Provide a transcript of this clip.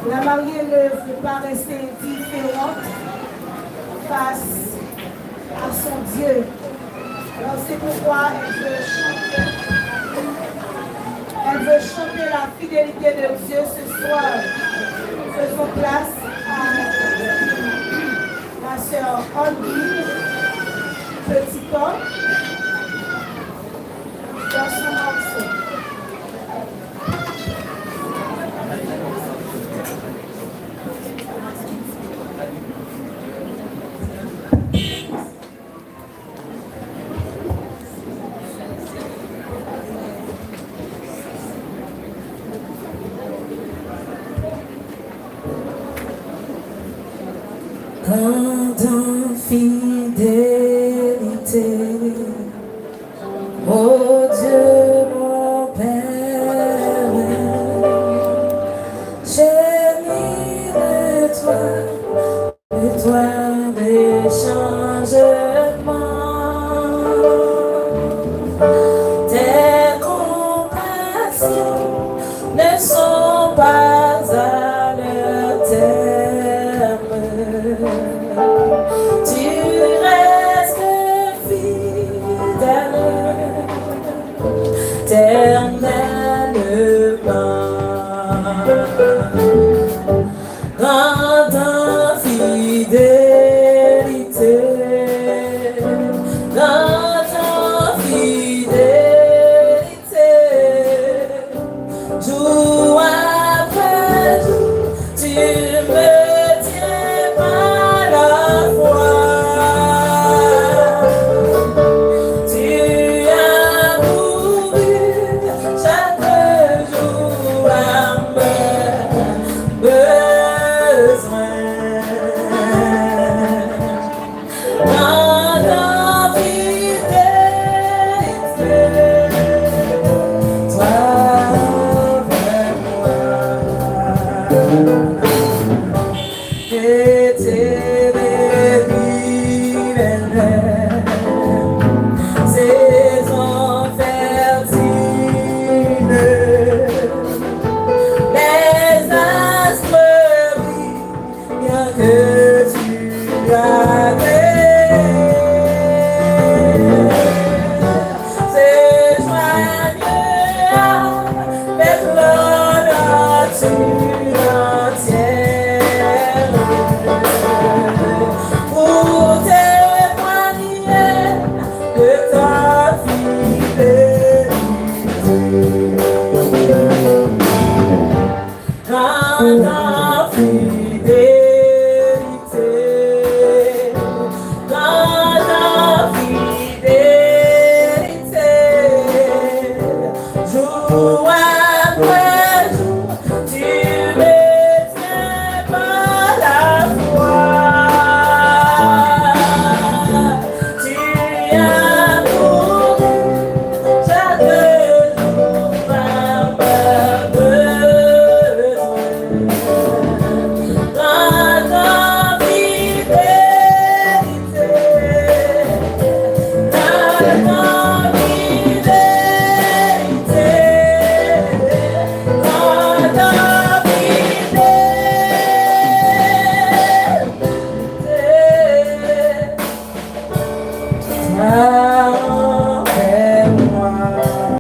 La mariée ne veut pas rester différente face à son Dieu. Alors c'est pourquoi elle veut chanter la fidélité de Dieu ce soir. Faisons place à ma sœur Andy Petit Homme dans son morceau. Dans fidélité, oh Dieu mon Père, j'ai mis de toi des changements, tes compassions ne sont pas à leur terme. Tu restes fidèle, éternellement.